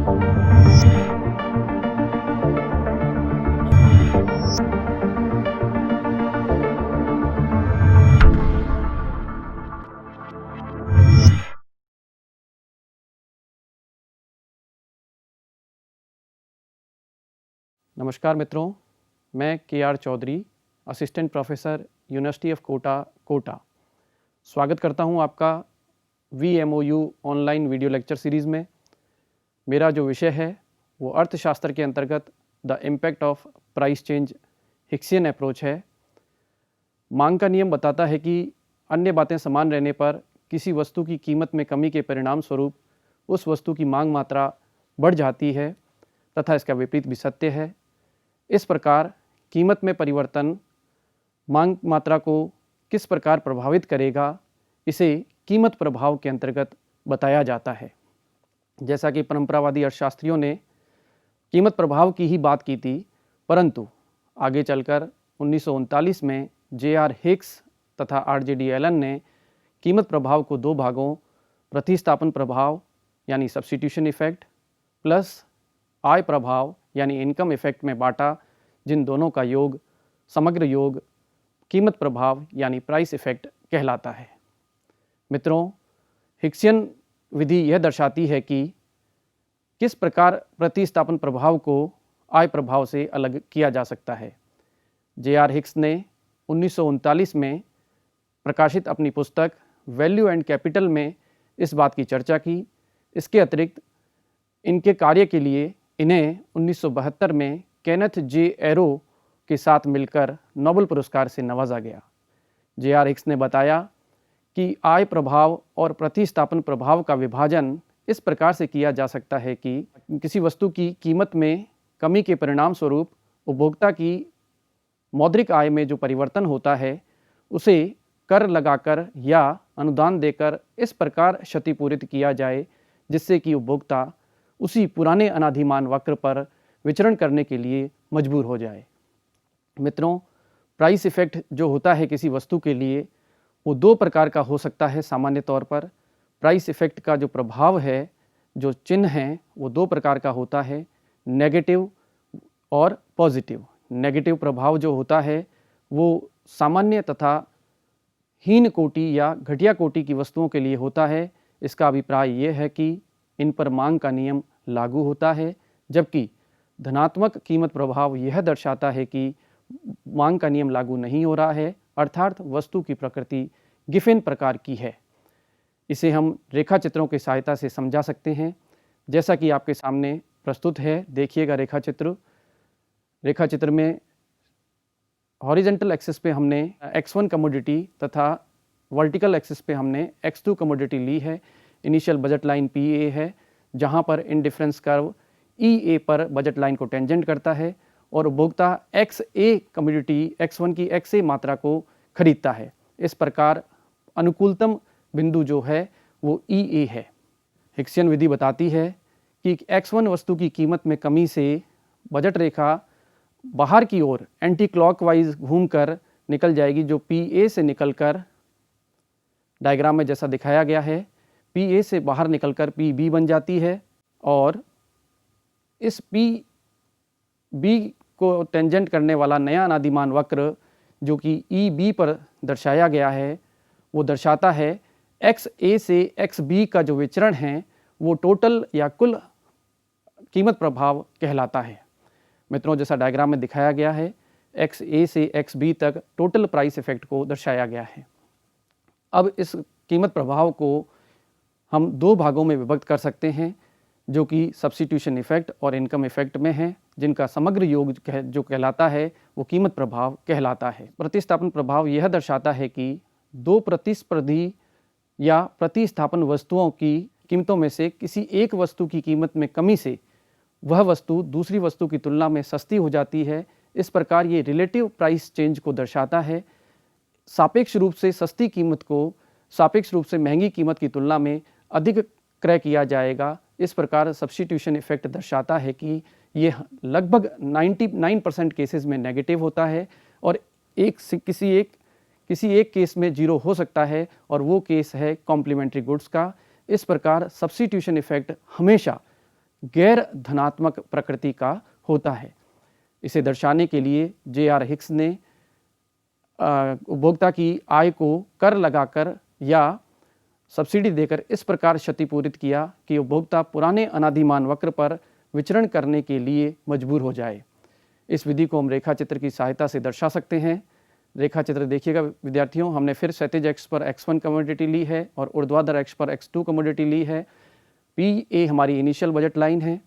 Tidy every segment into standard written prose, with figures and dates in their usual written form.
नमस्कार मित्रों, मैं K R. Chaudhary, assistant professor, university of Kota स्वागत करता हूं आपका VMOU online video lecture series में। मेरा जो विषय है वो अर्थशास्त्र के अंतर्गत the impact of price change Hicksian approach है। मांग का नियम बताता है कि अन्य बातें समान रहने पर किसी वस्तु की कीमत में कमी के परिणाम स्वरूप उस वस्तु की मांग मात्रा बढ़ जाती है तथा इसका विपरीत भी सत्य है। इस प्रकार कीमत में परिवर्तन मांग मात्रा को किस प्रकार प्रभावित करेगा, इसे कीमत प्रभाव के अंतर्गत बताया जाता है। जैसा कि परंपरावादी अर्थशास्त्रियों ने कीमत प्रभाव की ही बात की थी, परंतु आगे चलकर 1939 में J.R. हिक्स तथा R.J.D. एलन ने कीमत प्रभाव को दो भागों प्रतिस्थापन प्रभाव यानी सब्स्टिट्यूशन इफेक्ट प्लस आय प्रभाव यानी इनकम इफेक्ट में बांटा, जिन दोनों का योग समग्र योग कीमत प्रभाव यानी प्राइस इफेक्ट कहलाता है। मित्रों, हिक्सियन विधि यह दर्शाती है कि किस प्रकार प्रतिस्थापन प्रभाव को आय प्रभाव से अलग किया जा सकता है। J.R. हिक्स ने 1939 में प्रकाशित अपनी पुस्तक वैल्यू एंड कैपिटल में इस बात की चर्चा की। इसके अतिरिक्त इनके कार्य के लिए इन्हें 1972 में केनेथ जे एरो के साथ मिलकर नोबेल पुरस्कार से नवाजा गया। J.R. हिक्स ने बताया कि आय प्रभाव और प्रतिस्थापन प्रभाव का विभाजन इस प्रकार से किया जा सकता है कि किसी वस्तु की कीमत में कमी के परिणाम स्वरूप उपभोक्ता की मौद्रिक आय में जो परिवर्तन होता है उसे कर लगाकर या अनुदान देकर इस प्रकार क्षतिपूरित किया जाए जिससे कि उपभोक्ता उसी पुराने अनाधिमान वक्र पर विचरण करने के लिए मजबूर हो जाए। मित्रों, प्राइस इफेक्ट जो होता है किसी वस्तु के लिए वो दो प्रकार का हो सकता है। सामान्य तौर पर प्राइस इफेक्ट का जो प्रभाव है, जो चिन्ह है, वो दो प्रकार का होता है, नेगेटिव और पॉजिटिव। नेगेटिव प्रभाव जो होता है वो सामान्य तथा हीन कोटि या घटिया कोटि की वस्तुओं के लिए होता है। इसका अभिप्राय ये है कि इन पर मांग का नियम लागू होता है, जबकि धनात्मक कीमत प्रभाव यह दर्शाता है कि मांग का नियम लागू नहीं हो रहा है, अर्थात वस्तु की प्रकृति गिफिन प्रकार की है। इसे हम रेखा चित्रों की सहायता से समझा सकते हैं, जैसा कि आपके सामने प्रस्तुत है। देखिएगा रेखा चित्र में हॉरिजेंटल एक्सिस पे हमने X1 कमोडिटी तथा वर्टिकल एक्सिस पे हमने X2 कमोडिटी ली है। इनिशियल बजट लाइन PA है, जहां पर इंडिफरेंस कर्व EA पर बजट लाइन को टेंजेंट करता है और उपभोक्ता XA कमोडिटी X1 की XA मात्रा को खरीदता है। इस प्रकार अनुकूलतम बिंदु जो है वो EA है। हिक्सियन विधि बताती है कि X1 वस्तु की कीमत में कमी से बजट रेखा बाहर की ओर एंटी क्लॉकवाइज घूमकर निकल जाएगी, जो PA से निकलकर डायग्राम में जैसा दिखाया गया है, PA से बाहर निकलकर PB बन जाती है और इस PB को टेंजेंट करने वाला नया अनादिमान वक्र जो कि EB पर दर्शाया गया है, वो दर्शाता है XA से XB का जो विचरण है वो टोटल या कुल कीमत प्रभाव कहलाता है। मित्रों, जैसा डायग्राम में दिखाया गया है, XA से XB तक टोटल प्राइस इफेक्ट को दर्शाया गया है। अब इस कीमत प्रभाव को हम दो भागों में विभक्त कर सकते हैं, जो कि सब्स्टिट्यूशन इफेक्ट और इनकम इफेक्ट में है, जिनका समग्र योग जो कहलाता है वो कीमत प्रभाव कहलाता है। प्रतिस्थापन प्रभाव यह दर्शाता है कि दो प्रतिस्पर्धी या प्रतिस्थापन वस्तुओं की कीमतों में से किसी एक वस्तु की कीमत में कमी से वह वस्तु दूसरी वस्तु की तुलना में सस्ती हो जाती है। इस प्रकार ये रिलेटिव प्राइस चेंज को दर्शाता है। सापेक्ष रूप से सस्ती कीमत को सापेक्ष रूप से महंगी कीमत की तुलना में अधिक क्रय किया जाएगा। इस प्रकार सब्स्टिट्यूशन इफेक्ट दर्शाता है कि ये लगभग 99% केसेस में नेगेटिव होता है और किसी एक केस में जीरो हो सकता है और वो केस है कॉम्प्लीमेंट्री गुड्स का। इस प्रकार सब्स्टिट्यूशन इफेक्ट हमेशा गैर धनात्मक प्रकृति का होता है। इसे दर्शाने के लिए J.R. हिक्स ने उपभोक्ता की आय को कर लगाकर या सब्सिडी देकर इस प्रकार क्षतिपूरित किया कि उपभोक्ता पुराने अनादिमान वक्र पर विचरण करने के लिए मजबूर हो जाए। इस विधि को हम रेखा चित्र की सहायता से दर्शा सकते हैं। रेखा चित्र देखिएगा विद्यार्थियों, हमने फिर क्षैतिज एक्स पर x1 कमोडिटी ली है और ऊर्ध्वाधर एक्स पर x2 कमोडिटी ली है। PA हमारी इनिशियल बजट लाइन है।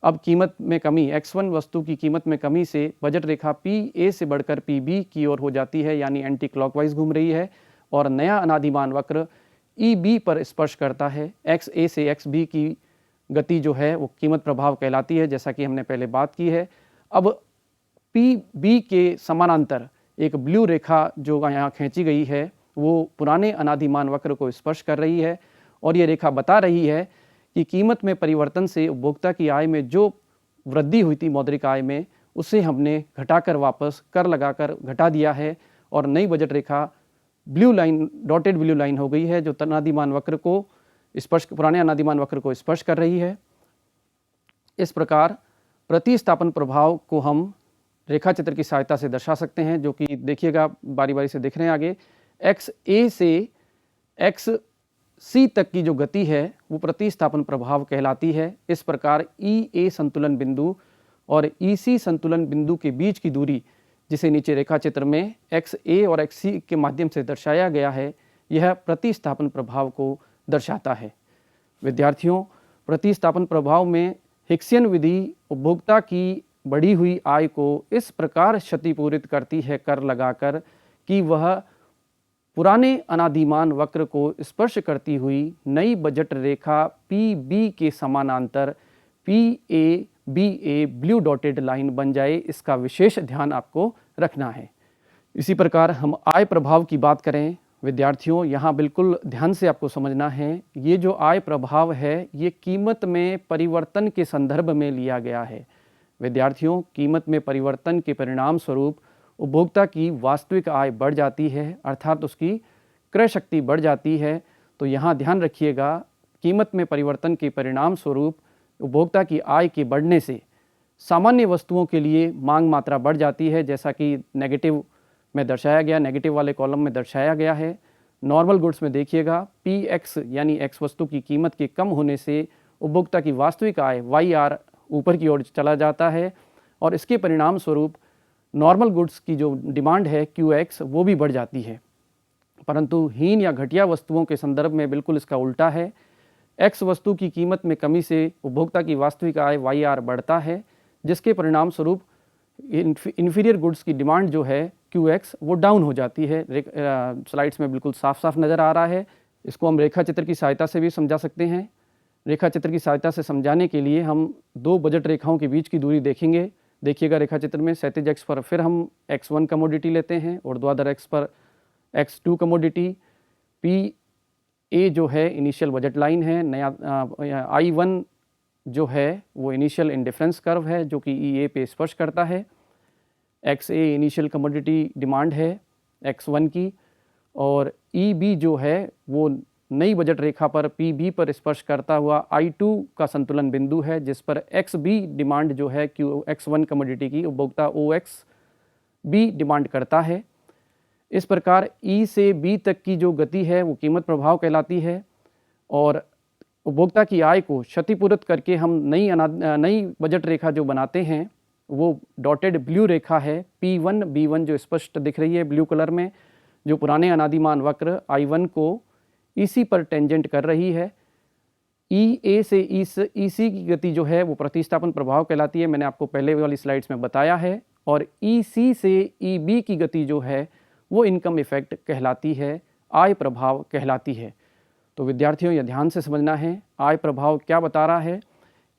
अब कीमत में कमी, x1 वस्तु की कीमत में कमी से बजट रेखा PA से बढ़कर PB की ओर हो जाती है, यानी एंटी क्लॉकवाइज घूम रही है और नया अनादिमान वक्र EB पर स्पर्श करता है। XA से XB की गति जो है वो कीमत प्रभाव कहलाती है, जैसा कि हमने पहले बात की है। अब PB के समानांतर एक ब्लू रेखा जो यहाँ खींची गई है वो पुराने अनादिमान वक्र को स्पर्श कर रही है और ये रेखा बता रही है कि कीमत में परिवर्तन से उपभोक्ता की आय में जो वृद्धि हुई थी मौद्रिक आय में, उसे हमने घटाकर वापस कर लगाकर घटा दिया है और नई बजट रेखा blue line, dotted blue line हो गई है जो अनादिमान वक्र को स्पर्श, पुराने अनादिमान वक्र को स्पर्श कर रही है। इस प्रकार प्रतिस्थापन प्रभाव को हम रेखा चित्र की सहायता से दर्शा सकते हैं, जो कि देखिएगा बारी बारी से दिख रहे हैं आगे। XA से XC तक की जो गति है वो प्रतिस्थापन प्रभाव कहलाती है। इस प्रकार EA संतुलन बिंदु और EC संतुलन बिंदु के बीच की दूरी, जिसे नीचे रेखा चित्र में XA और XC के माध्यम से दर्शाया गया है, यह प्रतिस्थापन प्रभाव को दर्शाता है। विद्यार्थियों, प्रतिस्थापन प्रभाव में हिक्सियन विधि उपभोक्ता की बढ़ी हुई आय को इस प्रकार क्षतिपूरित करती है कर लगाकर कि वह पुराने अनादिमान वक्र को स्पर्श करती हुई नई बजट रेखा PB के समानांतर PABA ब्लू डॉटेड लाइन बन जाए। इसका विशेष ध्यान आपको रखना है। इसी प्रकार हम आय प्रभाव की बात करें विद्यार्थियों, यहाँ बिल्कुल ध्यान से आपको समझना है। ये जो आय प्रभाव है ये कीमत में परिवर्तन के संदर्भ में लिया गया है। विद्यार्थियों, कीमत में परिवर्तन के परिणाम स्वरूप उपभोक्ता की वास्तविक आय बढ़ जाती है, अर्थात उसकी क्रय शक्ति बढ़ जाती है। तो यहाँ ध्यान रखिएगा, कीमत में परिवर्तन के परिणाम स्वरूप उपभोक्ता की आय के बढ़ने से सामान्य वस्तुओं के लिए मांग मात्रा बढ़ जाती है, जैसा कि नेगेटिव में दर्शाया गया, नेगेटिव वाले कॉलम में दर्शाया गया है। नॉर्मल गुड्स में देखिएगा PX यानी X वस्तु की कीमत के कम होने से उपभोक्ता की वास्तविक आय YR ऊपर की ओर चला जाता है और इसके परिणाम स्वरूप नॉर्मल गुड्स की जो डिमांड है QX वो भी बढ़ जाती है। परंतु हीन या घटिया वस्तुओं के संदर्भ में बिल्कुल इसका उल्टा है। X वस्तु की कीमत में कमी से उपभोक्ता की वास्तविक आय YR बढ़ता है, जिसके परिणाम स्वरूप इन्फीरियर गुड्स की डिमांड जो है QX वो डाउन हो जाती है। स्लाइड्स में बिल्कुल साफ साफ नज़र आ रहा है। इसको हम रेखा चित्र की सहायता से भी समझा सकते हैं। रेखा चित्र की सहायता से समझाने के लिए हम दो बजट रेखाओं के बीच की दूरी देखेंगे। देखिएगा रेखा चित्र में क्षैतिज एक्स पर फिर हम x1 कमोडिटी लेते हैं, ऊर्ध्वाधर एक्स पर x2 कमोडिटी। PA जो है इनिशियल बजट लाइन है, नया I1 जो है वो इनिशियल इंडिफरेंस कर्व है जो कि EA पे स्पर्श करता है। XA इनिशियल कमोडिटी डिमांड है x1 की और EB जो है वो नई बजट रेखा पर PB पर स्पर्श करता हुआ I2 का संतुलन बिंदु है, जिस पर XB डिमांड जो है X1 कमोडिटी की उपभोक्ता OXB डिमांड करता है। इस प्रकार E से B तक की जो गति है वो कीमत प्रभाव कहलाती है और उपभोक्ता की आय को क्षतिपूरित करके हम नई बजट रेखा जो बनाते हैं वो डॉटेड ब्लू रेखा है P1 B1 जो स्पष्ट दिख रही है ब्लू कलर में, जो पुराने अनादिमान वक्र I1 को EC पर टेंजेंट कर रही है। EA से EC की गति जो है वो प्रतिस्थापन प्रभाव कहलाती है, मैंने आपको पहले वाली स्लाइड्स में बताया है। और EC से EB की गति जो है वो इनकम इफेक्ट कहलाती है, आय प्रभाव कहलाती है। तो विद्यार्थियों यह ध्यान से समझना है, आय प्रभाव क्या बता रहा है।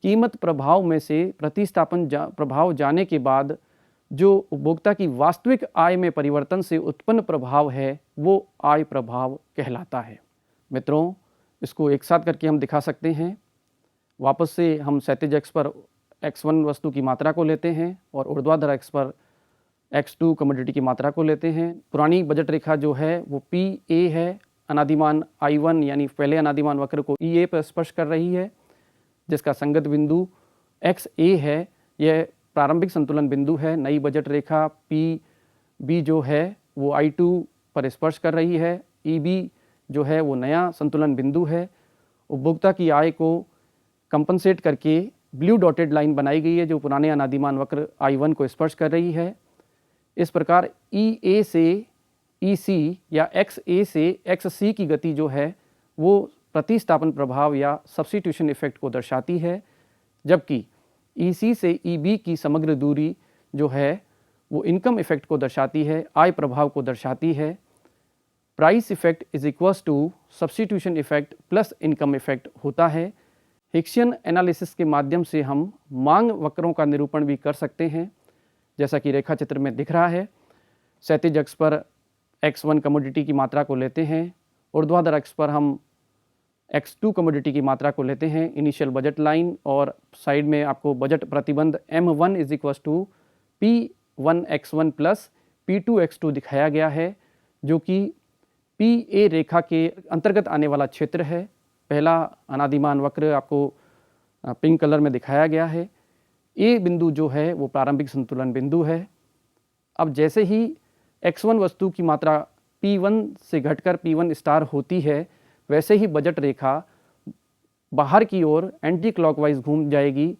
कीमत प्रभाव में से प्रतिस्थापन प्रभाव जाने के बाद जो उपभोक्ता की वास्तविक आय में परिवर्तन से उत्पन्न प्रभाव है वो आय प्रभाव कहलाता है। मित्रों, इसको एक साथ करके हम दिखा सकते हैं। वापस से हम क्षैतिज एक्स पर x1 वस्तु की मात्रा को लेते हैं और ऊर्ध्वाधर एक्स पर x2 कमोडिटी की मात्रा को लेते हैं। पुरानी बजट रेखा जो है वो PA है, अनादिमान I1 यानी पहले अनादिमान वक्र को EA पर स्पर्श कर रही है, जिसका संगत बिंदु एक्स ए है यह प्रारंभिक संतुलन बिंदु है। नई बजट रेखा पी बी जो है वो I2 पर स्पर्श कर रही है। ई बी जो है वो नया संतुलन बिंदु है। उपभोक्ता की आय को कंपनसेट करके ब्लू डॉटेड लाइन बनाई गई है जो पुराने अनादिमान वक्र I1 को स्पर्श कर रही है। इस प्रकार ई ए से ई सी या एक्स ए से एक्स सी की गति जो है वो प्रतिस्थापन प्रभाव या सब्स्टिट्यूशन इफेक्ट को दर्शाती है, जबकि ई सी से ई बी की समग्र दूरी जो है वो इनकम इफेक्ट को दर्शाती है, आय प्रभाव को दर्शाती है। Price effect is equals to substitution effect plus income effect होता है। हिक्सियन एनालिसिस के माध्यम से हम मांग वक्रों का निरूपण भी कर सकते हैं, जैसा कि रेखा चित्र में दिख रहा है। क्षैतिज अक्ष पर X1 कमोडिटी की मात्रा को लेते हैं, ऊर्ध्वाधर अक्ष पर हम X2 कमोडिटी की मात्रा को लेते हैं, इनिशियल बजट लाइन, और साइड में आपको बजट प्रतिबंध M1 is equals to P1X1 plus P2X2 दिखाया गया है, जो कि PA रेखा के अंतर्गत आने वाला क्षेत्र है। पहला अनादिमान वक्र आपको पिंक कलर में दिखाया गया है। ए बिंदु जो है वो प्रारंभिक संतुलन बिंदु है। अब जैसे ही X1 वस्तु की मात्रा P1 से घटकर P1 स्टार होती है, वैसे ही बजट रेखा बाहर की ओर एंटी क्लॉकवाइज घूम जाएगी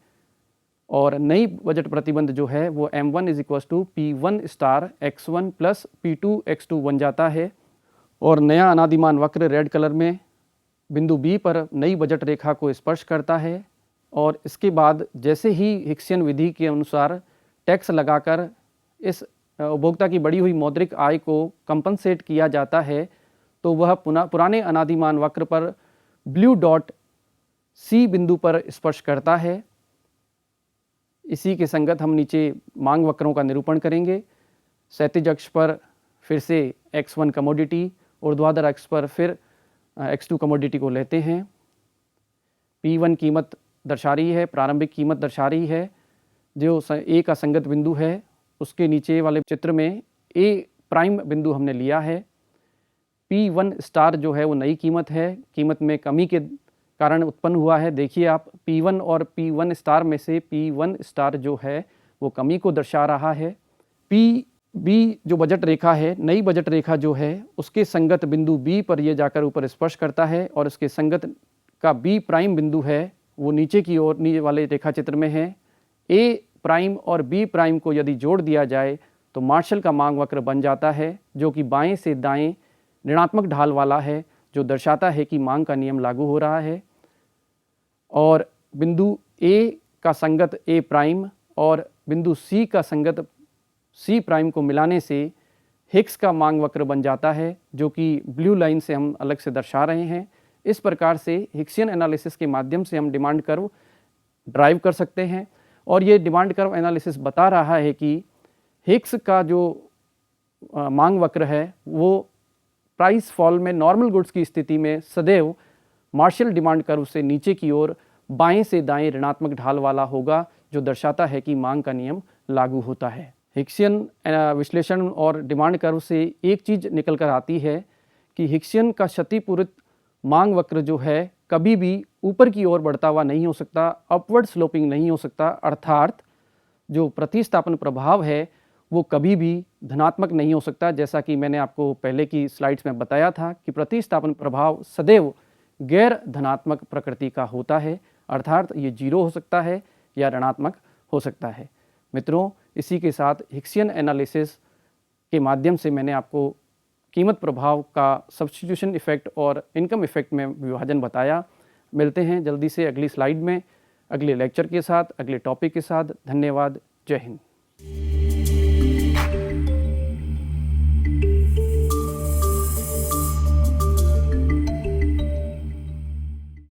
और नई बजट प्रतिबंध जो है वो M1 is equals to P1 star X1 plus P2X2 बन जाता है। और नया अनादिमान वक्र रेड कलर में बिंदु B पर नई बजट रेखा को स्पर्श करता है, और इसके बाद जैसे ही हिक्सियन विधि के अनुसार टैक्स लगाकर इस उपभोक्ता की बढ़ी हुई मौद्रिक आय को कंपनसेट किया जाता है, तो वह पुराने अनादिमान वक्र पर ब्लू डॉट C बिंदु पर स्पर्श करता है। इसी के संगत हम नीचे मांग वक्रों का निरूपण करेंगे। क्षैतिज अक्ष पर फिर से X1 कमोडिटी, ऊर्ध्वाधर अक्ष पर फिर X2 कमोडिटी को लेते हैं। P1 कीमत दर्शा रही है, प्रारंभिक कीमत दर्शा रही है, जो A का संगत बिंदु है। उसके नीचे वाले चित्र में A प्राइम बिंदु हमने लिया है। P1 स्टार जो है वो नई कीमत है, कीमत में कमी के कारण उत्पन्न हुआ है। देखिए आप, P1 और P1 स्टार में से P1 स्टार जो है वो कमी को दर्शा रहा है। PB जो बजट रेखा है, नई बजट रेखा जो है उसके संगत बिंदु B पर ये जाकर ऊपर स्पर्श करता है, और उसके संगत का B प्राइम बिंदु है वो नीचे की ओर नीचे वाले रेखा चित्र में है। A प्राइम और B प्राइम को यदि जोड़ दिया जाए तो मार्शल का मांग वक्र बन जाता है, जो कि बाएं से दाएं ऋणात्मक ढाल वाला है, जो दर्शाता है कि मांग का नियम लागू हो रहा है। और बिंदु A का संगत A प्राइम और बिंदु C का संगत C प्राइम को मिलाने से हिक्स का मांग वक्र बन जाता है, जो कि ब्लू लाइन से हम अलग से दर्शा रहे हैं। इस प्रकार से हिक्सियन एनालिसिस के माध्यम से हम डिमांड कर्व ड्राइव कर सकते हैं, और ये डिमांड कर्व एनालिसिस बता रहा है कि हिक्स का जो मांग वक्र है वो प्राइस फॉल में नॉर्मल गुड्स की स्थिति में सदैव मार्शल डिमांड कर्व से नीचे की ओर बाएं से दाएं ऋणात्मक ढाल वाला होगा, जो दर्शाता है कि मांग का नियम लागू होता है। हिक्सियन विश्लेषण और डिमांड कर्व से एक चीज़ निकल कर आती है कि हिक्सियन का क्षतिपूरित मांग वक्र जो है कभी भी ऊपर की ओर बढ़ता हुआ नहीं हो सकता, अपवर्ड स्लोपिंग नहीं हो सकता, अर्थात जो प्रतिस्थापन प्रभाव है वो कभी भी धनात्मक नहीं हो सकता। जैसा कि मैंने आपको पहले की स्लाइड्स में बताया था कि प्रतिस्थापन प्रभाव सदैव गैर धनात्मक प्रकृति का होता है, अर्थात ये जीरो हो सकता है या ऋणात्मक हो सकता है। मित्रों, इसी के साथ हिक्सियन एनालिसिस के माध्यम से मैंने आपको कीमत प्रभाव का सब्स्टिट्यूशन इफेक्ट और इनकम इफेक्ट में विभाजन बताया। मिलते हैं जल्दी से अगली स्लाइड में, अगले लेक्चर के साथ, अगले टॉपिक के साथ। धन्यवाद। जय हिंद।